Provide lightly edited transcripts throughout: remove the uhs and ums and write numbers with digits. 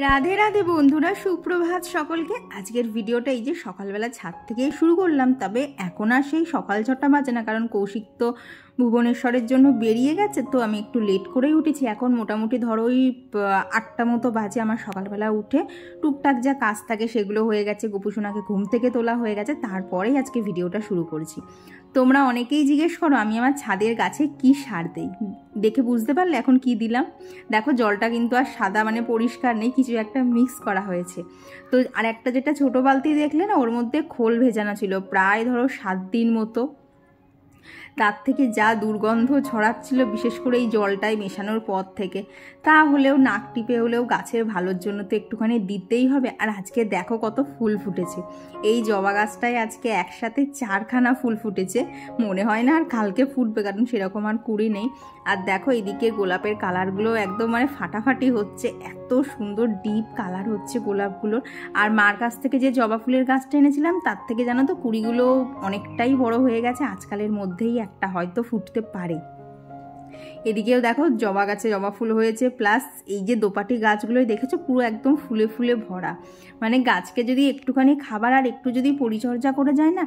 রাধে রাধে বন্ধুরা, সুপ্রভাত সকলকে। আজকের ভিডিওটা এই যে সকালবেলা ছাদ থেকে শুরু করলাম, তবে এখন আর সেই সকাল 6টা বাজে না, কারণ কৌশিক তো ভুবনেশ্বরের জন্য বেরিয়ে গেছে। তো আমি একটু লেট করেই উঠেছি। এখন মোটামুটি ধরো ওই 8টা মতো বাজে আমার সকালবেলা উঠে টুকটাক যা কাজ থাকে সেগুলো হয়ে গেছে, গোপুসোনাকে ঘুম থেকে তোলা হয়ে গেছে, তারপরেই আজকে ভিডিওটা শুরু করেছি। তোমরা অনেকেই জিজ্ঞেস করো আমি আমার ছাদের গাছে কি সার দেই। দেখে বুঝতে পারলে এখন কি দিলাম। দেখো জলটা কিন্তু আর সাদা মানে পরিষ্কার নেই, কিছু একটা মিক্স করা হয়েছে। তো আর একটা যেটা ছোটো বালতি দেখলে না, ওর মধ্যে খোল ভেজানো ছিল প্রায় ধরো 7 দিন মতো। তার থেকে যা দুর্গন্ধ ছড়াচ্ছিল, বিশেষ করে এই জলটায় মেশানোর পর থেকে। তা হলেও নাক টিপে হলেও গাছের ভালোর জন্য তো একটুখানি দিতেই হবে। আর আজকে দেখো কত ফুল ফুটেছে। এই জবা গাছটায় আজকে একসাথে 4খানা ফুল ফুটেছে। মনে হয় না আর কালকে ফুটবে, কারণ সেরকম আর কুড়ি নেই। আর দেখো এদিকে গোলাপের কালারগুলো একদম মানে ফাটাফাটি হচ্ছে, এত সুন্দর ডিপ কালার হচ্ছে গোলাপগুলোর। আর মার কাছ থেকে যে জবা ফুলের গাছটা এনেছিলাম, তার থেকে জানো তো কুড়িগুলো অনেকটাই বড় হয়ে গেছে। আজকালের মধ্যেই একটা হয়তো ফুটতে পারে। এদিকেও দেখো জবা গাছে জবা ফুল হয়েছে, প্লাস এই যে দোপাটি গাছগুলোই দেখেছো পুরো একদম ফুলে ফুলে ভরা। মানে গাছকে যদি একটুখানি খাবার আর একটু যদি পরিচর্যা করে যায় না,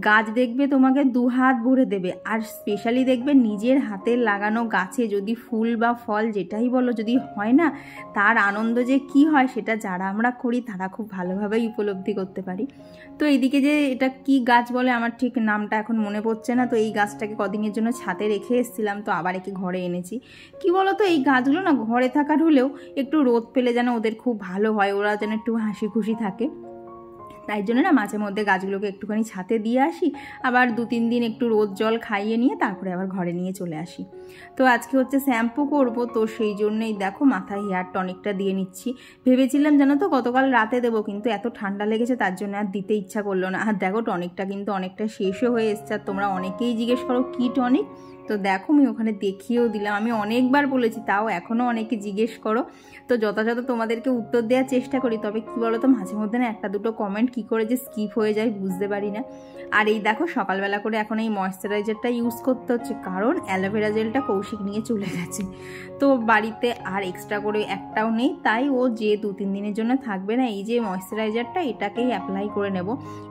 গাছ দেখবে তোমাকে 2 হাত ভরে দেবে। আর স্পেশালি দেখবে নিজের হাতের লাগানো গাছে যদি ফুল বা ফল যেটাই বলো যদি হয় না, তার আনন্দ যে কি হয় সেটা যারা আমরা করি তারা খুব ভালোভাবেই উপলব্ধি করতে পারি। তো এইদিকে যে এটা কি গাছ বলে আমার ঠিক নামটা এখন মনে পড়ছে না। তো এই গাছটাকে কদিনের জন্য ছাদে রেখে এসেছিলাম, তো আবার একে ঘরে এনেছি। কি বলতো, এই গাছগুলো না ঘরে থাকার হলেও একটু রোদ পেলে যেন ওদের খুব ভালো হয়, ওরা যেন একটু হাসি খুশি থাকে। তাই জন্য না মাঝে মধ্যে গাছগুলোকে একটুখানি ছাদে দিয়ে আসি, আবার 2-3 দিন একটু রোদ জল খাইয়ে নিয়ে তারপরে আবার ঘরে নিয়ে চলে আসি। তো আজকে হচ্ছে শ্যাম্পু করব, তো সেই জন্যই দেখো মাথায় হেয়ার টনিকটা দিয়ে নিচ্ছি। ভেবেছিলাম জানো তো গতকাল রাতে দেবো, কিন্তু এত ঠান্ডা লেগেছে তার জন্য আর দিতে ইচ্ছা করলো না। আর দেখো টনিকটা কিন্তু অনেকটা শেষও হয়ে এসছে। আর তোমরা অনেকেই জিজ্ঞেস করো কি টনিক, তো দেখো আমি ওখানে দেখিয়েও দিলাম। আমি অনেকবার বলেছি, তাও এখনও অনেকে জিজ্ঞেস করো, তো যথাযথ তোমাদেরকে উত্তর দেওয়ার চেষ্টা করি। তবে কি বলো তো, মাঝে মধ্যে না একটা দুটো কমেন্ট কি করে যে স্কিপ হয়ে যায় বুঝতে পারি না। আর এই দেখো সকালবেলা করে এখন এই ময়েশ্চারাইজারটা ইউজ করতে হচ্ছে, কারণ অ্যালোভেরা জেলটা কৌশিক নিয়ে চলে গেছে। তো বাড়িতে আর এক্সট্রা করে একটাও নেই, তাই ও যে 2-3 দিনের জন্য থাকবে না, এই যে ময়েশ্চারাইজারটা এটাকেই অ্যাপ্লাই করে নেব।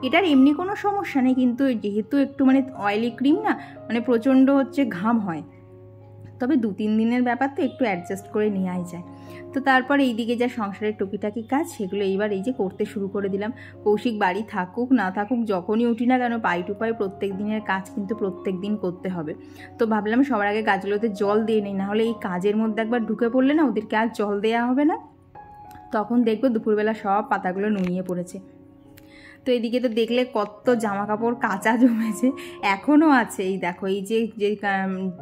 এটার এমনি কোনো সমস্যা নেই, কিন্তু যেহেতু একটু মানে অয়েলি ক্রিম না, মানে প্রচণ্ড হচ্ছে ঘাম হয়, তবে 2-3 দিনের ব্যাপার তো একটু অ্যাডজাস্ট করে নেওয়াই যায়। তো তারপর এইদিকে যা সংসারের টুকিটাকি কাজ সেগুলো এইবার এই যে করতে শুরু করে দিলাম। কৌশিক বাড়ি থাকুক না থাকুক, যখনই উঠি না কেন পাই টু পাই প্রত্যেক দিনের কাজ কিন্তু প্রত্যেক দিন করতে হবে। তো ভাবলাম সবার আগে গাছগুলোতে জল দিয়ে নিই, নাহলে এই কাজের মধ্যে একবার ঢুকে পড়লে না ওদেরকে আর জল দেওয়া হবে না, তখন দেখবো দুপুরবেলা সব পাতাগুলো নুয়ে পড়েছে। তো এদিকে তো দেখলে কত জামা কাপড় কাঁচা জমেছে, এখনও আছে। এই দেখো এই যে যে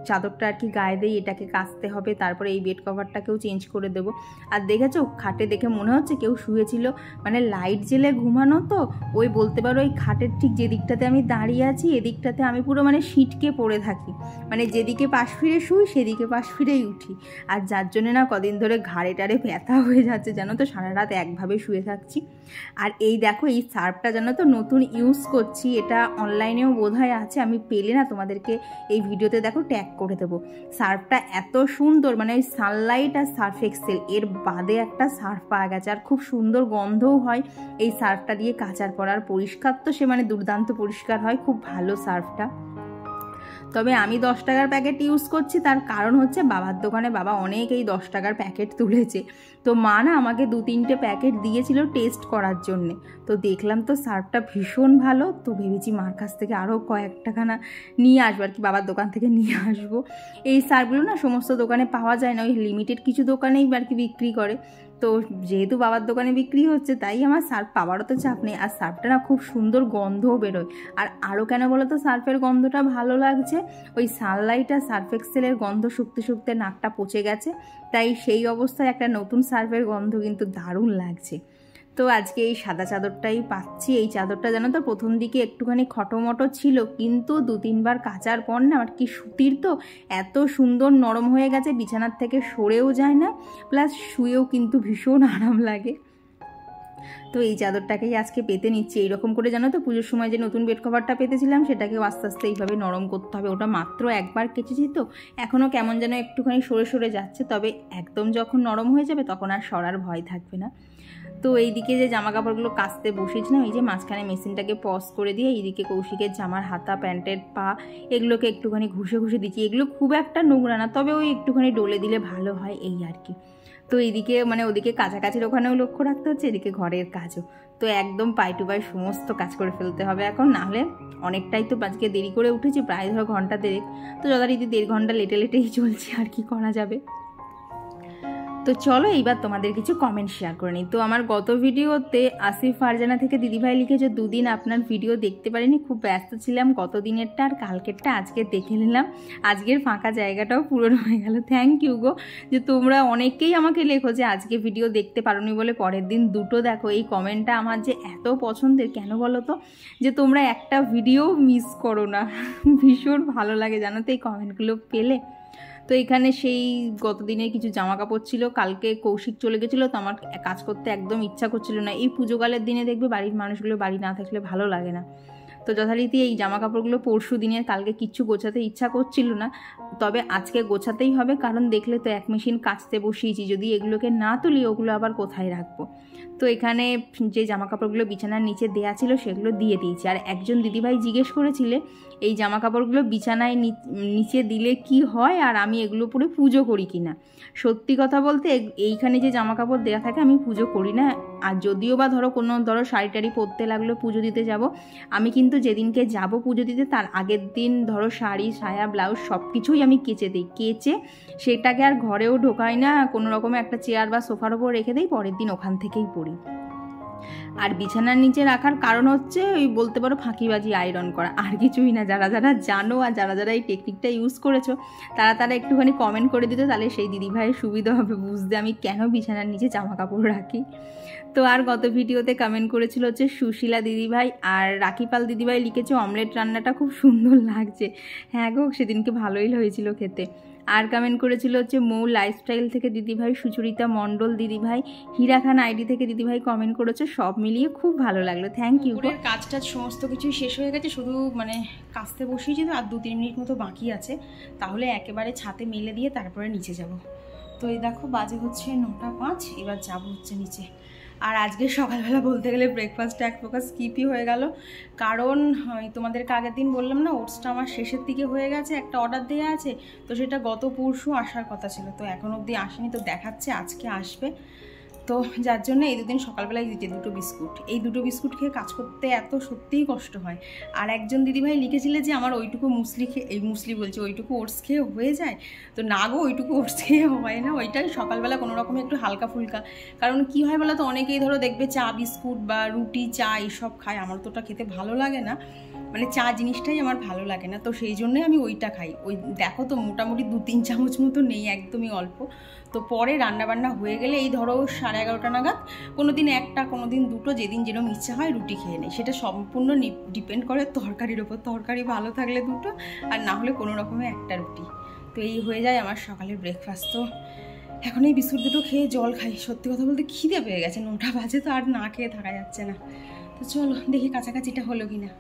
চাদরটা আর কি গায়ে দেই, এটাকে কাচতে হবে, তারপরে এই বেড কভারটাকেও চেঞ্জ করে দেবো। আর দেখেছো খাটে দেখে মনে হচ্ছে কেউ শুয়েছিল, মানে লাইট জেলে ঘুমানো তো, ওই বলতে পারো ওই খাটের ঠিক যে দিকটাতে আমি দাঁড়িয়ে আছি এদিকটাতে আমি পুরো মানে সিটকে পড়ে থাকি, মানে যেদিকে পাশ ফিরে শুই সেদিকে পাশ ফিরেই উঠি। আর যার জন্য না কদিন ধরে ঘাড়ে টাড়ে ব্যথা হয়ে যাচ্ছে জানো তো, সারা রাত একভাবে শুয়ে থাকছি। আর এই দেখো এই সার্ফটা জানো তো নতুন ইউজ করছি, এটা অনলাইনেও বোধহয় আছে, আমি পেলে না তোমাদেরকে এই ভিডিওতে দেখো ট্যাগ করে দেবো। সার্ফটা এত সুন্দর, মানে ওই সানলাইট আর সার্ফ এক্সেল এর বাদে একটা সার্ফ পাওয়া গেছে, আর খুব সুন্দর গন্ধও হয় এই সার্ফটা দিয়ে কাচার পর। আর পরিষ্কার তো সে মানে দুর্দান্ত পরিষ্কার হয়, খুব ভালো সার্ফটা। তবে আমি 10 টাকার প্যাকেট ইউজ করছি, তার কারণ হচ্ছে বাবার দোকানে বাবা অনেক এই 10 টাকার প্যাকেট তুলেছে, তো মা না আমাকে 2-3টে প্যাকেট দিয়েছিল টেস্ট করার জন্যে। তো দেখলাম তো সার্ফটা ভীষণ ভালো, তো ভেবেছি মার কাছ থেকে আরও কয়েকটাখানা নিয়ে আসবো আর কি, বাবার দোকান থেকে নিয়ে আসবো। এই সার্ফগুলো না সমস্ত দোকানে পাওয়া যায় না, ওই লিমিটেড কিছু দোকানেই আর কি বিক্রি করে। তো যেহেতু বাবার দোকানে বিক্রি হচ্ছে তাই আমার সার্ফ পাওয়ারও তো চাপ নেই। আর সার্ফটা না খুব সুন্দর গন্ধও বেরোয়। আর আরও কেন বলো তো সার্ফের গন্ধটা ভালো লাগছে, ওই সানলাইট আর সার্ফ এক্সেলের গন্ধ শুকতে শুকতে নাকটা পচে গেছে, তাই সেই অবস্থায় একটা নতুন সার্ফের গন্ধ কিন্তু দারুণ লাগছে। তো আজকে এই সাদা চাদরটাই পাচ্ছি। এই চাদরটা জানো তো প্রথম দিকে একটুখানি খটোমটো ছিল, কিন্তু 2-3 বার কাচার পর না আর কি সুতির তো এত সুন্দর নরম হয়ে গেছে, বিছানার থেকে সরেও যায় না, প্লাস শুয়েও কিন্তু ভীষণ আরাম লাগে। তো এই চাদরটাকেই আজকে পেতে নিচ্ছি। এইরকম করে জানো তো পুজোর সময় যে নতুন বেড কভারটা পেতেছিলাম সেটাকেও আস্তে আস্তে এইভাবে নরম করতে হবে। ওটা মাত্র একবার কেচেছি তো এখনও কেমন যেন একটুখানি সরে সরে যাচ্ছে, তবে একদম যখন নরম হয়ে যাবে তখন আর সরার ভয় থাকবে না। তো এইদিকে যে জামা কাপড়গুলো কাচতে বসিয়েছিলাম, এই যে মাঝখানে মেশিনটাকে পজ করে দিয়ে এইদিকে কৌশিকের জামার হাতা, প্যান্টের পা এগুলোকে একটুখানি ঘুষে ঘুষে দিচ্ছি। এগুলো খুব একটা নোংরা না, তবে ওই একটুখানি ডলে দিলে ভালো হয় এই আর কি। তো এইদিকে মানে ওদিকে কাছাকাছির ওখানেও লক্ষ্য রাখতে হচ্ছে, এদিকে ঘরের কাজও। তো একদম পাই টু পাই সমস্ত কাজ করে ফেলতে হবে এখন, নাহলে অনেকটাই তো আজকে দেরি করে উঠেছি, প্রায় ধরো ঘন্টা দেড়েক। তো যথারীতি 1.5 ঘন্টা লেটেই চলছে, আর কি করা যাবে। তো চলো এইবার তোমাদের কিছু কমেন্ট শেয়ার করে নিই। তো আমার গত ভিডিওতে আসিফ ফারজানা থেকে দিদিভাই লিখেছে 2 দিন আপনার ভিডিও দেখতে পারিনি, খুব ব্যস্ত ছিলাম, গত দিনেরটা আর কালকেরটা আজকে দেখে নিলাম, আজকের ফাঁকা জায়গাটাও পূরণ হয়ে গেল। থ্যাংক ইউ গো, যে তোমরা অনেকেই আমাকে লেখো যে আজকে ভিডিও দেখতে পারোনি বলে পরের দিন দুটো দেখো। এই কমেন্টটা আমার যে এত পছন্দের, কেন বলো তো, যে তোমরা একটা ভিডিও মিস করো না। ভীষণ ভালো লাগে জানো তো এই কমেন্টগুলো পেলে। তো এখানে সেই গত দিনের কিছু জামা কাপড় ছিল, কালকে কৌশিক চলে গেছিলো, তো আমার কাজ করতে একদম ইচ্ছা করছিল না। এই পুজোকালের দিনে দেখবে বাড়ির মানুষগুলো বাড়ি না থাকলে ভালো লাগে না। তো যথারীতি এই জামা কাপড়গুলো পরশু দিনের, কালকে কিচ্ছু গোছাতে ইচ্ছা করছিল না, তবে আজকে গোছাতেই হবে, কারণ দেখলে তো এক মেশিন কাচতে বসিয়েছি, যদি এগুলোকে না তুলি ওগুলো আবার কোথায় রাখবো। তো এখানে যে জামা কাপড়গুলো বিছানার নিচে দেয়া ছিল সেগুলো দিয়ে দিয়েছি। আর একজন দিদিভাই জিজ্ঞেস করেছিলে এই জামা কাপড়গুলো বিছানায় নিচে দিলে কি হয়, আর আমি এগুলো পরে পুজো করি কি না। সত্যি কথা বলতে এইখানে যে জামা কাপড় দেওয়া থাকে আমি পুজো করি না। আর যদিও বা ধরো শাড়ি টাড়ি পরতে লাগলো পুজো দিতে যাব, আমি কিন্তু যেদিনকে যাব পুজো দিতে তার আগের দিন ধরো শাড়ি, সায়া, ব্লাউজ সব কিছুই আমি কেচে দিই। কেচে সেটাকে আর ঘরেও ঢোকাই না, কোনো রকমে একটা চেয়ার বা সোফার ওপর রেখে দিই, পরের দিন ওখান থেকেই পরি। আর বিছানার নিচে রাখার কারণ হচ্ছে ওই বলতে পারো ফাঁকিবাজি আয়রন করা, আর কিছুই না। যারা যারা জানো আর যারা যারা এই টেকনিকটা ইউজ করেছো তারা একটুখানি কমেন্ট করে দিতে, তাহলে সেই দিদিভাইয়ের সুবিধা হবে বুঝতে আমি কেন বিছানার নিচে জামা কাপড় রাখি। তো আর গত ভিডিওতে কমেন্ট করেছিল হচ্ছে সুশীলা দিদিভাই আর রাখিপাল দিদিভাই, লিখেছে অমলেট রান্নাটা খুব সুন্দর লাগছে। হ্যাঁ গো, সেদিনকে ভালোই হয়েছিল খেতে। আর কমেন্ট করেছিল হচ্ছে মৌ লাইফস্টাইল থেকে দিদিভাই, সুচরিতা মণ্ডল দিদিভাই, হীরা খান আইডি থেকে দিদিভাই কমেন্ট করেছে, সব মিলিয়ে খুব ভালো লাগলো, থ্যাংক ইউ। কাজ টাজ সমস্ত কিছুই শেষ হয়ে গেছে, শুধু মানে কাচতে বসিয়েছি তো আর 2-3 মিনিট মতো বাকি আছে, তাহলে একেবারে ছাদে মেলে দিয়ে তারপরে নিচে যাব। তো এই দেখো বাজে হচ্ছে 9:05, এবার যাব হচ্ছে নিচে। আর আজকে সকালবেলা বলতে গেলে ব্রেকফাস্টটা এক প্রকার স্কিপই হয়ে গেল, কারণ তোমাদেরকে আগের দিন বললাম না ওটসটা আমার শেষের দিকে হয়ে গেছে, একটা অর্ডার দেওয়া আছে, তো সেটা গত পরশু আসার কথা ছিল, তো এখন অবধি আসেনি, তো দেখাচ্ছে আজকে আসবে। তো যার জন্য এই 2 দিন সকালবেলায় দিতে 2টো বিস্কুট, এই 2টো বিস্কুট খেয়ে কাজ করতে এত সত্যিই কষ্ট হয়। আর একজন দিদিভাই লিখেছিলে যে আমার ওইটুকু ওইটুকু ওটস খেয়ে হয়ে যায়, তো না গো, ওইটুকু ওটস খেয়ে হয় না, ওইটাই সকালবেলা কোনো রকমের একটু হালকা ফুলকা। কারণ কি হয় বলো তো, অনেকেই ধরো দেখবে চা বিস্কুট বা রুটি চা এইসব খায়, আমার তো ওটা খেতে ভালো লাগে না, মানে চা জিনিসটাই আমার ভালো লাগে না, তো সেই জন্যই আমি ওইটা খাই। ওই দেখো তো মোটামুটি 2-3 চামচ মতো নেই, একদমই অল্প। তো পরে রান্নাবান্না হয়ে গেলে এই ধরো 11:30 নাগাদ কোনো দিন একটা, কোনো দিন 2টো, যেদিন যেরকম ইচ্ছা হয় রুটি খেয়ে নেই। সেটা সম্পূর্ণ ডিপেন্ড করে তরকারির ওপর, তরকারি ভালো থাকলে 2টো, আর না হলে কোনো রকমে একটা রুটি। তো এই হয়ে যায় আমার সকালের ব্রেকফাস্ট। তো এখন এই বিস্কুট 2টো খেয়ে জল খাই। সত্যি কথা বলতে খিদে পেয়ে গেছে, 9টা বাজে, তো আর না খেয়ে থাকা যাচ্ছে না। তো চলো দেখি কাছাকাছিটা হলো কিনা।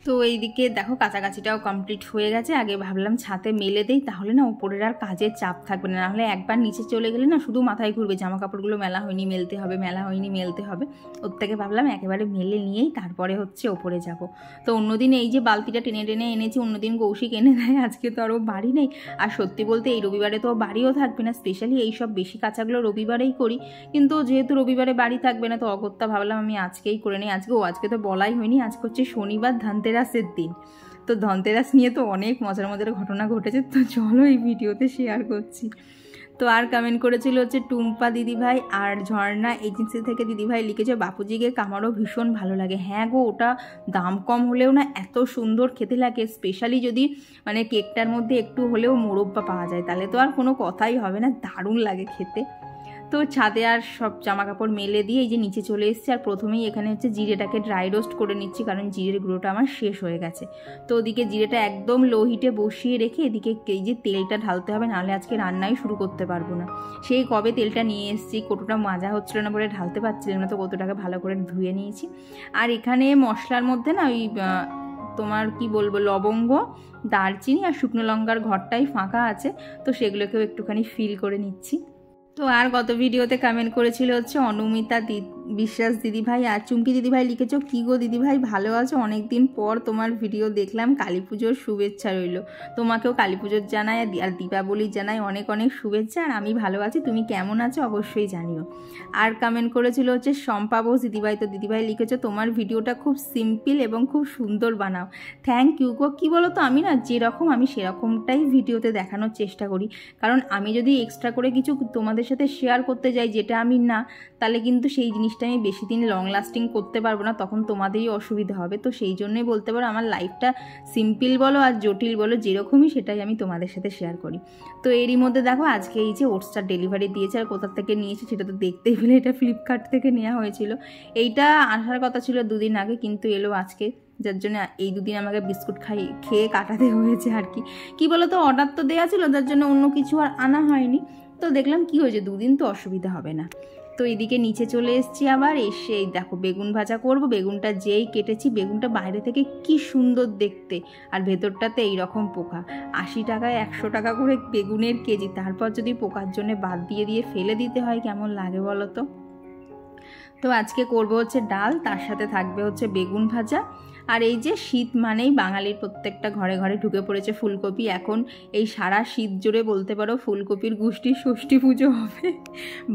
তো এইদিকে দেখো কাছাকাছিটাও কমপ্লিট হয়ে গেছে। আগে ভাবলাম ছাদে মেলে দেই, তাহলে না উপরের আর কাজের চাপ থাকবে না, নাহলে একবার নিচে চলে গেলে না শুধু মাথায় ঘুরবে, জামা কাপড়গুলো মেলা হয়নি মেলতে হবে, মেলা হয়নি মেলতে হবে। ওর থেকে ভাবলাম একেবারে মেলে নিয়েই তারপরে হচ্ছে ওপরে যাব। তো অন্যদিন এই যে বালতিটা টেনে টেনে এনেছি, অন্যদিন কৌশিক এনে দেয়, আজকে তো আরও বাড়ি নেই। আর সত্যি বলতে এই রবিবারে তো বাড়িও থাকবে না, স্পেশালি এই সব বেশি কাঁচাগুলো রবিবারেই করি, কিন্তু যেহেতু রবিবারে বাড়ি থাকবে না তো অগত্যা ভাবলাম আমি আজকেই করে নিই। আজকে তো বলাই হয়নি, আজকে হচ্ছে শনিবার, ধনতেরাসের দিন। তো ধনতেরাস নিয়ে তো অনেক মজার মজার ঘটনা ঘটেছে, তো চলো এই ভিডিওতে শেয়ার করছি। তো আর কমেন্ট করেছিল হচ্ছে টুম্পা দিদিভাই আর ঝর্ণা এজেন্সি থেকে দিদিভাই, লিখেছে বাপুজিকে আমারও ভীষণ ভালো লাগে। হ্যাঁ গো, ওটা দাম কম হলেও না এত সুন্দর খেতে লাগে, স্পেশালি যদি মানে কেকটার মধ্যে একটু হলেও মোরব্বা পাওয়া যায়, তাহলে তো আর কোনো কথাই হবে না, দারুণ লাগে খেতে। তো ছাদে আর সব জামা কাপড় মেলে দিয়ে এই যে নিচে চলে এসেছি। আর প্রথমেই এখানে হচ্ছে জিরেটাকে ড্রাই রোস্ট করে নিচ্ছি, কারণ জিরের গুঁড়োটা আমার শেষ হয়ে গেছে। তো ওদিকে জিরেটা একদম লো হিটে বসিয়ে রেখে এদিকে এই যে তেলটা ঢালতে হবে, নাহলে আজকে রান্নাই শুরু করতে পারবো না। সেই কবে তেলটা নিয়ে এসেছি, কতটা মাজা হচ্ছিল না বলে ঢালতে পারছিলাম না, তো কতটাকে ভালো করে ধুয়ে নিয়েছি। আর এখানে মশলার মধ্যে না ওই তোমার কি বলবো, লবঙ্গ, দারচিনি আর শুকনো লঙ্কার ঘরটাই ফাঁকা আছে, তো সেগুলোকেও একটুখানি ফিল করে নিচ্ছি। তো আর গত ভিডিওতে কমেন্ট করেছিল হচ্ছে অনুমিতা বিশ্বাস দিদিভাই আর চুমকি দিদিভাই লিখেছো, কী গো দিদিভাই ভালো আছো, অনেক দিন পর তোমার ভিডিও দেখলাম, কালী পুজোর শুভেচ্ছা রইল। তোমাকেও কালী পুজোর জানাই আর দীপাবলির জানাই অনেক অনেক শুভেচ্ছা। আর আমি ভালো আছি, তুমি কেমন আছো অবশ্যই জানিও। আর কমেন্ট করেছিল হচ্ছে শম্পা বোস দিদিভাই, তো দিদিভাই লিখেছো তোমার ভিডিওটা খুব সিম্পল এবং খুব সুন্দর বানাও। Thank you go. কী বলো তো, আমি না যেরকম আমি সেরকমটাই ভিডিওতে দেখানোর চেষ্টা করি, কারণ আমি যদি এক্সট্রা করে কিছু তোমাদের সাথে শেয়ার করতে যাই যেটা আমি না, তাহলে কিন্তু সেই জিনিসটা আমি বেশি দিন লং লাস্টিং করতে পারবো না, তখন তোমাদেরই অসুবিধা হবে। তো সেই জন্যই বলতে পারো আমার লাইফটা সিম্পল বলো আর জটিল বলো যেরকমই, সেটাই আমি তোমাদের সাথে শেয়ার করি। তো এরই মধ্যে দেখো আজকে এই যে ওটসটা ডেলিভারি দিয়েছে, আর কোথা থেকে নিয়েছে সেটা তো দেখতেই পেলে, এটা ফ্লিপকার্ট থেকে নেওয়া হয়েছিল। এইটা আসার কথা ছিল 2 দিন আগে, কিন্তু এলো আজকে, যার জন্য এই 2 দিন আমাকে বিস্কুট খেয়ে কাটাতে হয়েছে আর কি। কী বলো তো, অর্ডার তো দেওয়া ছিল, যার জন্য অন্য কিছু আর আনা হয়নি। তো দেখলাম কি হয়েছে, 2 দিন তো অসুবিধা হবে না। তো এদিকে নিচে চলে এসেছি, আবার এসে এই দেখো বেগুন ভাজা করব। বেগুনটা যেই কেটেছি, বেগুনটা বাইরে থেকে কি সুন্দর দেখতে, আর ভেতরটাতে এইরকম পোকা। 80 টাকায় 100 টাকা করে বেগুনের কেজি, তারপর যদি পোকার জন্য বাদ দিয়ে ফেলে দিতে হয়, কেমন লাগে বলো তো। তো আজকে করব হচ্ছে ডাল, তার সাথে থাকবে হচ্ছে বেগুন ভাজা। আর এই যে শীত মানেই বাঙালির প্রত্যেকটা ঘরে ঘরে ঢুকে পড়েছে ফুলকপি। এখন এই সারা শীত জুড়ে বলতে পারো ফুলকপির গোষ্ঠীর ষষ্ঠী পুজো হবে,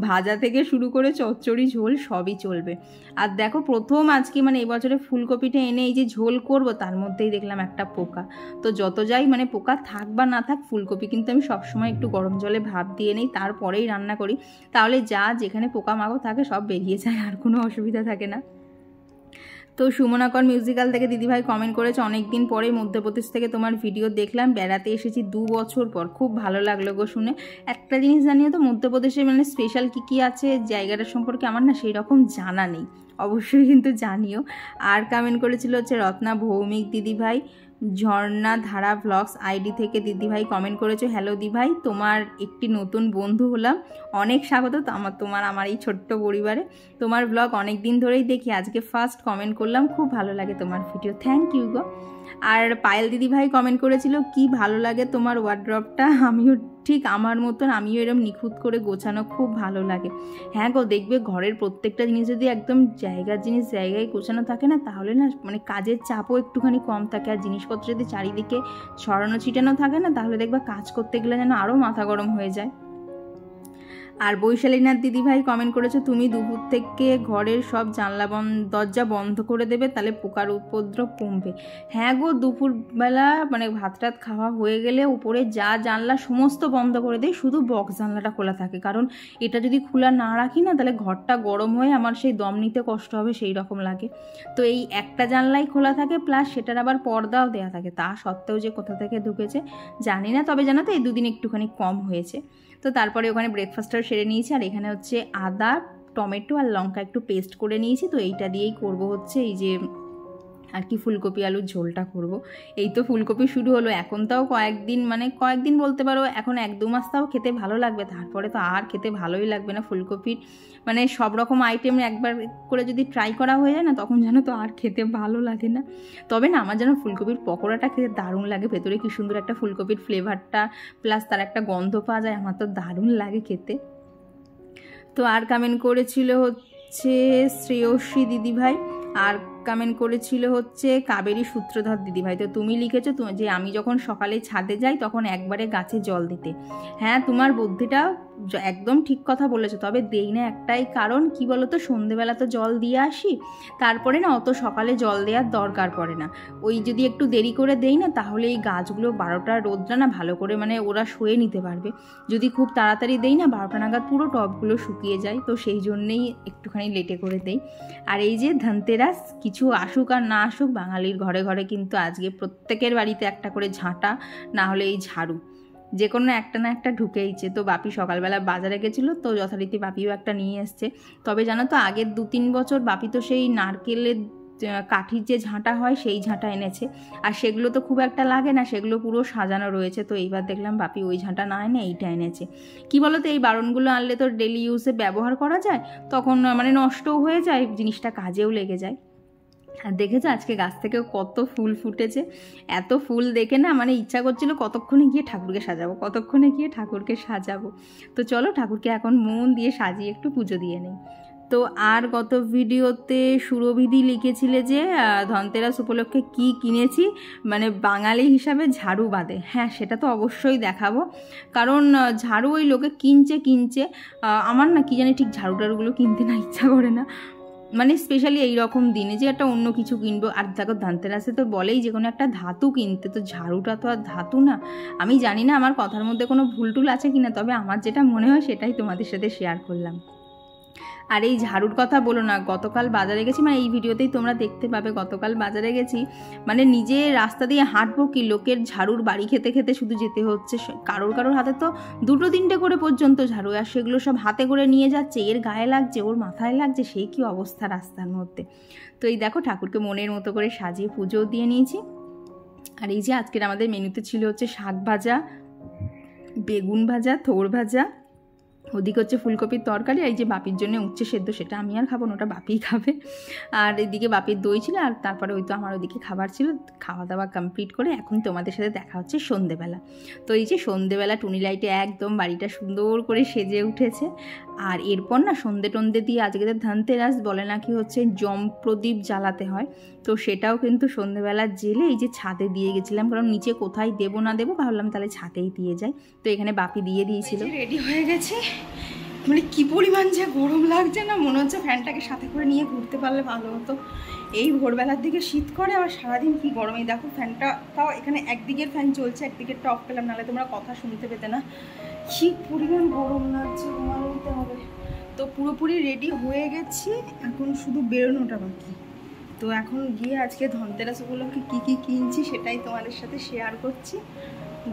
ভাজা থেকে শুরু করে চচ্চড়ি ঝোল সবই চলবে। আর দেখো প্রথম আজকে মানে এবছরে ফুলকপিটা এনে এই যে ঝোল করব, তার মধ্যেই দেখলাম একটা পোকা। তো যত যাই মানে পোকা থাক বা না থাক, ফুলকপি কিন্তু আমি সবসময় একটু গরম জলে ভাপ দিয়ে নিই, তারপরেই রান্না করি, তাহলে যা যেখানে পোকা মাকড় থাকে সব বেরিয়ে যায়, আর কোনো অসুবিধা থাকে না। তো সুমনাকর মিউজিক্যাল থেকে দিদিভাই কমেন্ট করেছে, অনেক দিন পরে মধ্যপ্রদেশ থেকে তোমার ভিডিও দেখলাম, বেড়াতে এসেছি 2 বছর পর, খুব ভালো লাগলো গো শুনে। একটা জিনিস জানিও তো, মধ্যপ্রদেশে মানে স্পেশাল কী আছে জায়গাটা সম্পর্কে আমার না সেই রকম জানা নেই, অবশ্যই কিন্তু জানিও। আর কমেন্ট করেছিল হচ্ছে রত্না ভৌমিক দিদিভাই, ঝর্ণা ধারা ব্লগস আইডি থেকে দিদিভাই কমেন্ট করেছো, হ্যালো দিভাই, তোমার একটি নতুন বন্ধু হলাম, অনেক স্বাগত আমার এই ছোট্ট পরিবারে। তোমার ব্লগ অনেক দিন ধরেই দেখি, আজকে ফার্স্ট কমেন্ট করলাম, খুব ভালো লাগে তোমার ভিডিও, থ্যাংক ইউ গো। আর পায়েল দিদিভাই কমেন্ট করেছিল, কি ভালো লাগে তোমার ওয়ার্ড্রপটা, আমিও ঠিক আমার মতন, আমিও এরকম নিখুঁত করে গোছানো, খুব ভালো লাগে। হ্যাঁ গো, দেখবে ঘরের প্রত্যেকটা জিনিস যদি একদম জায়গার জিনিস জায়গায় গোছানো থাকে না, তাহলে না মানে কাজের চাপও একটুখানি কম থাকে। আর জিনিসপত্র যদি চারিদিকে ছড়ানো ছিটানো থাকে না, তাহলে দেখবা কাজ করতে গেলে যেন আরও মাথা গরম হয়ে যায়। আর বৈশালীনাথ দিদিভাই কমেন্ট করেছো, তুমি দুপুর থেকে ঘরের সব দরজা বন্ধ করে দেবে, তাহলে পোকার উপদ্রব কমবে। হ্যাঁ গো, দুপুরবেলা মানে ভাত টাত খাওয়া হয়ে গেলে উপরে যা জানলা সমস্ত বন্ধ করে দেয়, শুধু বক্স জানলাটা খোলা থাকে, কারণ এটা যদি খোলা না রাখি না, তাহলে ঘরটা গরম হয়ে আমার সেই দম নিতে কষ্ট হবে, সেই রকম লাগে। তো এই একটা জানলাই খোলা থাকে, প্লাস সেটার আবার পর্দাও দেওয়া থাকে, তা সত্ত্বেও যে কোথা থেকে ঢুকেছে জানি না। তবে জানো তো এই 2 দিন একটুখানি কম হয়েছে। তো তারপরে ওখানে ব্রেকফাস্টটাও সেরে নিয়েছি, আর এখানে হচ্ছে আদা, টমেটো আর লঙ্কা একটু পেস্ট করে নিয়েছি। তো এইটা দিয়েই করব হচ্ছে এই যে আর কি ফুলকপি আলুর ঝোলটা করব। এই তো ফুলকপি শুরু হলো, এখন তাও কয়েকদিন বলতে পারো, এখন 1-2 মাস তাও খেতে ভালো লাগবে, তারপরে তো আর খেতে ভালোই লাগবে না। ফুলকপির মানে সব রকম আইটেম একবার করে যদি ট্রাই করা হয়ে যায় না, তখন যেন তো আর খেতে ভালো লাগে না। তবে না আমার যেন ফুলকপির পকোড়াটা খেতে দারুণ লাগে, ভেতরে কি সুন্দর একটা ফুলকপির ফ্লেভারটা প্লাস তার একটা গন্ধ পাওয়া যায়, আমার তো দারুণ লাগে খেতে। তো আর কমেন্ট করেছিল হচ্ছে শ্রেয়সী দিদিভাই, আর কমেন্ট করেছিল হচ্ছে কাবেরী সূত্রধর দিদিভাই। তো তুমি লিখেছো যে আমি যখন সকালে ছাদে যাই তখন একবারে গাছে জল দিতে। হ্যাঁ, তোমার বুদ্ধিটা একদম ঠিক কথা বলেছো, তবে দেই না একটাই কারণ, কি বলো তো, সন্ধেবেলা তো জল দিয়ে আসি, তারপরে না অত সকালে জল দেওয়ার দরকার পড়ে না। ওই যদি একটু দেরি করে দেই না, তাহলে এই গাছগুলো 12টা রোদটা না ভালো করে মানে ওরা শুয়ে নিতে পারবে। যদি খুব তাড়াতাড়ি দেই না, 12টা নাগাদ পুরো টবগুলো শুকিয়ে যায়, তো সেই জন্যেই একটুখানি লেটে করে দেই। আর এই যে ধনতেরাস, কিছু আসুক আর না আসুক, বাঙালির ঘরে ঘরে কিন্তু আজকে প্রত্যেকের বাড়িতে একটা করে ঝাঁটা, না হলে এই ঝাড়ু। যে কোনো একটা না একটা ঢুকেইছে। তো বাপি সকালবেলা বাজারে গেছিলো, তো যথারীতি বাপিও একটা নিয়ে এসছে। তবে জানো তো আগের 2-3 বছর বাপি তো সেই নারকেলের কাঠির যে ঝাঁটা হয় সেই ঝাঁটা এনেছে, আর সেগুলো তো খুব একটা লাগে না, সেগুলো পুরো সাজানো রয়েছে। তো এইবার দেখলাম বাপি ওই ঝাঁটা না এনে এইটা এনেছে। কি বলো তো, এই বারণগুলো আনলে তো ডেলি ইউজে ব্যবহার করা যায়, তখন মানে নষ্টও হয়ে যায়, জিনিসটা কাজেও লেগে যায়। আর দেখেছো আজকে গাছ থেকেও কত ফুল ফুটেছে। এত ফুল দেখে না মানে ইচ্ছা করছিল কতক্ষণে গিয়ে ঠাকুরকে সাজাবো। তো চলো ঠাকুরকে এখন মন দিয়ে সাজিয়ে একটু পুজো দিয়ে নেই। তো আর গত ভিডিওতে সুরভিদি লিখেছিলে যে ধনতেরাস উপলক্ষে কি কিনেছি, মানে বাঙালি হিসাবে ঝাড়ু বাদে। হ্যাঁ, সেটা তো অবশ্যই দেখাবো, কারণ ঝাড়ু ওই লোকে কিনছে। আমার না কি জানি ঠিক ঝাড়ু টাড়ুগুলো কিনতে না ইচ্ছা করে না, মানে স্পেশালি এই রকম দিনে যে একটা অন্য কিছু কিনবো। আর দেখো ধনতেরাসে তো বলেই যে কোনো একটা ধাতু কিনতে, তো ঝাড়ুটা তো আর ধাতু না। আমি জানি না আমার কথার মধ্যে কোনো ভুল টুল আছে কিনা, তবে আমার যেটা মনে হয় সেটাই তোমাদের সাথে শেয়ার করলাম। আর এই ঝাড়ুর কথা বলো না, গতকাল বাজারে গেছি, মানে এই ভিডিওতেই তোমরা দেখতে পাবে, গতকাল বাজারে গেছি, মানে নিজে রাস্তা দিয়ে হাঁটবো কি, লোকের ঝাড়ুর বাড়ি খেতে খেতে শুধু যেতে হচ্ছে। কারোর হাতে তো 2-3টে করে পর্যন্ত ঝাড়ু, আর সেগুলো সব হাতে করে নিয়ে যাচ্ছে, এর গায়ে লাগছে, ওর মাথায় লাগছে, সেই কি অবস্থা রাস্তার মধ্যে। তো এই দেখো ঠাকুরকে মনের মতো করে সাজিয়ে পুজো দিয়ে নিয়েছি। আর এই যে আজকের আমাদের মেনুতে ছিল হচ্ছে শাক ভাজা, বেগুন ভাজা, থোড় ভাজা, ওদিকে হচ্ছে ফুলকপির তরকারি, এই যে বাপির জন্য উচ্ছে সেদ্ধ, সেটা আমি আর খাবো না, ওটা বাপিই খাবে। আর এদিকে বাপির দই ছিল, আর তারপরে ওই তো আমার ওদিকে খাবার ছিল। খাওয়া দাওয়া কমপ্লিট করে এখন তোমাদের সাথে দেখা হচ্ছে সন্ধেবেলা। তো এই যে সন্ধেবেলা টুনি লাইটে একদম বাড়িটা সুন্দর করে সেজে উঠেছে। আর এরপর না সন্ধে টন্ধে দিয়ে আজকে ধনতেরাস বলে নাকি হচ্ছে জম প্রদীপ জ্বালাতে হয়, তো সেটাও কিন্তু সন্ধেবেলা জেলে এই যে ছাদে দিয়ে গেছিলাম, কারণ নিচে কোথায় দেবো না দেবো, ভাবলাম তাহলে ছাদেই দিয়ে যাই। তো এখানে বাপি দিয়ে দিয়েছিল। রেডি হয়ে গেছে, মানে কি পরিমাণ যে গরম লাগছে না, মনে হচ্ছে ফ্যানটাকে সাথে করে নিয়ে ঘুরতে পারলে ভালো হতো। এই ভোরবেলার দিকে শীত করে, আবার সারাদিন কি গরম। এই দেখো ফ্যানটা তাও এখানে একদিকের ফ্যান চলছে, একদিকেরটা অফ পেলাম, নাহলে তোমরা কথা শুনতে পেতে না। কি পরিমাণ গরম লাগছে, ঘুমানো নিতে হবে। তো পুরোপুরি রেডি হয়ে গেছি, এখন শুধু বেরোনোটা বাকি। তো এখন গিয়ে আজকে ধনতেরাস উপলক্ষে কী কী কিনছি সেটাই তোমাদের সাথে শেয়ার করছি।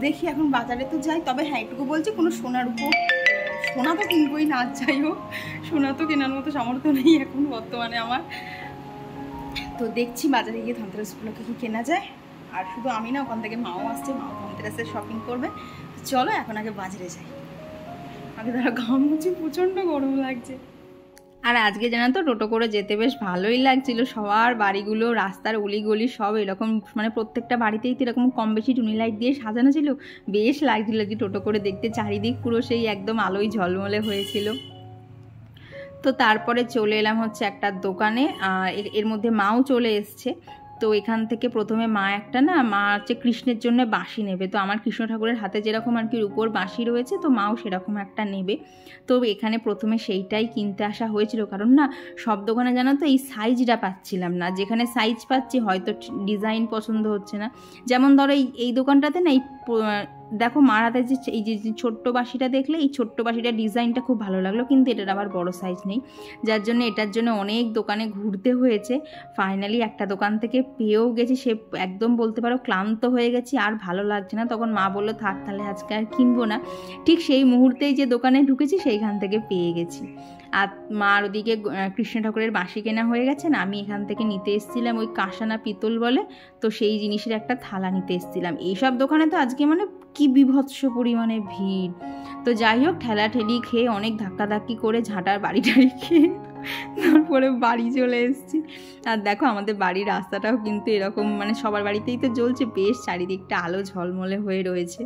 দেখি এখন বাজারে তো যাই, তবে হ্যাঁ এটুকু বলছি, কোনো সোনার উপর, সোনা তো কিনবই না, যাই হোক সোনা তো কেনার মতো সামর্থ্য নেই এখন বর্তমানে আমার। তো দেখছি বাজারে গিয়ে ধনতেরাস উপলক্ষে কী কেনা যায়। আর শুধু আমি না, ওখান থেকে মাও আসছে, মাও ধনতেরাসের শপিং করবে। চলো এখন আগে বাজারে যাই, আগে ধরো ঘাম মুছি, প্রচণ্ড গরম লাগছে। আর আজকে জানো তো টোটো করে যেতে বেশ ভালোই লাগছিল। সবার বাড়িগুলো, রাস্তার অলিগলি সব এরকম, মানে প্রত্যেকটা বাড়িতেই তো এরকম কম বেশি টুনি লাইট দিয়ে সাজানো ছিল, বেশ লাগছিল যে টোটো করে দেখতে, চারিদিক পুরো সেই একদম আলোয় ঝলমলে হয়েছিল। তো তারপরে চলে এলাম হচ্ছে একটা দোকানে, এর মধ্যে মাও চলে এসছে। তো এখান থেকে প্রথমে মা হচ্ছে কৃষ্ণের জন্য বাঁশি নেবে। তো আমার কৃষ্ণ ঠাকুরের হাতে যেরকম আর কি রূপোর বাঁশি রয়েছে, তো মাও সেরকম একটা নেবে। তো এখানে প্রথমে সেইটাই কিনতে আসা হয়েছিল, কারণ না সব দোকানে জানো তো এই সাইজটা পাচ্ছিলাম না, যেখানে সাইজ পাচ্ছি হয়তো ডিজাইন পছন্দ হচ্ছে না। যেমন ধরো এই দোকানটাতে না, এই দেখো মার হাতে যে এই যে ছোট্ট বাঁশিটা দেখলে, এই ছোট্ট বাঁশিটার ডিজাইনটা খুব ভালো লাগলো, কিন্তু এটার আবার বড় সাইজ নেই, যার জন্য এটার জন্য অনেক দোকানে ঘুরতে হয়েছে। ফাইনালি একটা দোকান থেকে পেয়েও গেছি, সে একদম বলতে পারো ক্লান্ত হয়ে গেছি, আর ভালো লাগছে না। তখন মা বললো থাক তাহলে আজকে আর কিনবো না। ঠিক সেই মুহূর্তেই যে দোকানে ঢুকেছি সেইখান থেকে পেয়ে গেছি। আর মার ওদিকে কৃষ্ণ ঠাকুরের বাঁশি কেনা হয়ে গেছে না, আমি এখান থেকে নিতে এসেছিলাম ওই কাঁসানা পিতল বলে, তো সেই জিনিসের একটা থালা নিতে এসেছিলাম। এইসব দোকানে তো আজকে মানে কি বিভৎস পরিমাণে ভিড়। তো যাই হোক ঠেলাঠেলি খেয়ে, অনেক ধাক্কাধাক্কি করে, ঝাঁটার বাড়িটারি খেয়ে তারপরে বাড়ি চলে এসেছি। আর দেখো আমাদের বাড়ির রাস্তাটাও কিন্তু এরকম, মানে সবার বাড়িতেই তো জ্বলছে, বেশ চারিদিকটা আলো ঝলমলে হয়ে রয়েছে।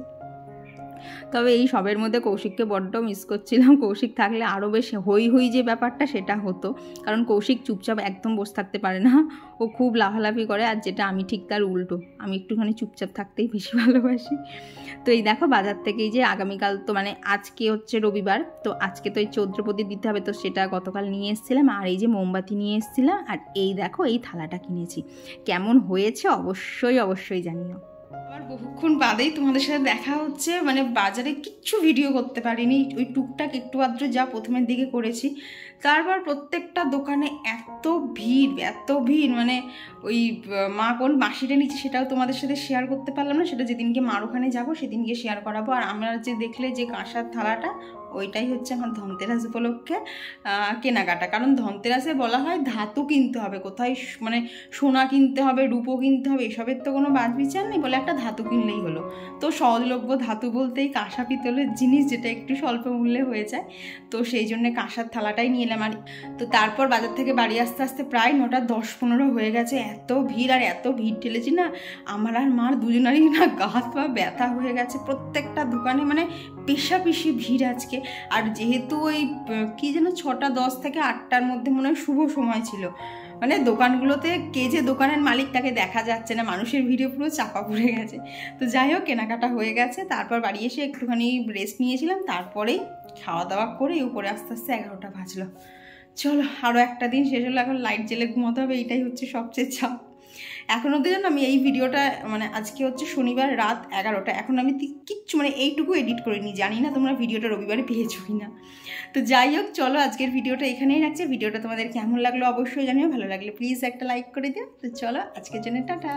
তবে এই সবের মধ্যে কৌশিককে বড্ড মিস করছিলাম। কৌশিক থাকলে আরও বেশ হই হই যে ব্যাপারটা সেটা হতো, কারণ কৌশিক চুপচাপ একদম বসে থাকতে পারে না, ও খুব লাফালাফি করে, আর যেটা আমি ঠিক তার উল্টো, আমি একটুখানি চুপচাপ থাকতেই বেশি ভালোবাসি। তো এই দেখো বাজার থেকে এই যে আগামীকাল তো মানে আজকে হচ্ছে রবিবার, তো আজকে তো এই চৌদ্রপদী দিতে হবে, তো সেটা গতকাল নিয়ে এসেছিলাম। আর এই যে মোমবাতি নিয়ে এসেছিলাম, আর এই দেখো এই থালাটা কিনেছি। কেমন হয়েছে অবশ্যই জানিও। আবার আর বহুক্ষণ বাদেই তোমাদের সাথে দেখা হচ্ছে। মানে বাজারে কিচ্ছু ভিডিও করতে পারিনি, ওই টুকটাক একটু আদ্র যা প্রথমের দিকে করেছি। তারপর প্রত্যেকটা দোকানে এত ভিড়, মানে ওই মা কোন মাসিটা নিচ্ছে সেটাও তোমাদের সাথে শেয়ার করতে পারলাম না, সেটা যেদিনকে মার ওখানে যাবো সেদিনকে শেয়ার করাবো। আর আমরা যে দেখলে যে কাঁসার থালাটা, ওইটাই হচ্ছে আমার ধনতেরাস উপলক্ষে কেনাকাটা। কারণ ধনতেরাসে বলা হয় ধাতু কিনতে হবে, কোথায় মানে সোনা কিনতে হবে, রূপো কিনতে হবে, এসবের তো কোনো বাদ বিচার নেই, বলে একটা ধাতু কিনলেই হলো। তো সহজলভ্য ধাতু বলতেই কাঁসা পিতলের জিনিস, যেটা একটু স্বল্প মূল্যে হয়ে যায়, তো সেই জন্যে কাঁসার থালাটাই নিয়ে এলাম। আর তো তারপর বাজার থেকে বাড়ি আসতে আসতে প্রায় 9টা 10-15 হয়ে গেছে। এত ভিড়, আর এত ভিড় ঠেলেছি না, আমার আর মার দুজনারই না গা হাত পা ব্যথা হয়ে গেছে। প্রত্যেকটা দোকানে মানে পেশাপিশি ভিড় আজকে। আর যেহেতু ওই কি যেন 6টা 10 থেকে 8টার মধ্যে মনে হয় শুভ সময় ছিল, মানে দোকানগুলোতে কে যে দোকানের মালিক তাকে দেখা যাচ্ছে না, মানুষের ভিড়ে পুরো চাপা পড়ে গেছে। তো যাই হোক, কেনাকাটা হয়ে গেছে। তারপর বাড়ি এসে একটুখানি রেস্ট নিয়েছিলাম, তারপরেই খাওয়া দাওয়া করে উপরে আস্তে আস্তে 11টা বাজলো। চলো, আরও একটা দিন শেষ হলো, এখন লাইট জ্বেলে ঘুমোতে হবে, এইটাই হচ্ছে সবচেয়ে চাপ। এখন অব্দি জানো আমি এই ভিডিওটা, মানে আজকে হচ্ছে শনিবার রাত 11টা, এখন আমি কিচ্ছু মানে এইটুকু এডিট করিনি। জানি না তোমরা ভিডিওটা রবিবারে পেয়েছো কি না। তো যাই হোক, চলো আজকের ভিডিওটা এখানেই রাখছি। ভিডিওটা তোমাদের কেমন লাগলো অবশ্যই জানিও, ভালো লাগলে প্লিজ একটা লাইক করে দিও। তো চলো আজকের জন্য টাটা।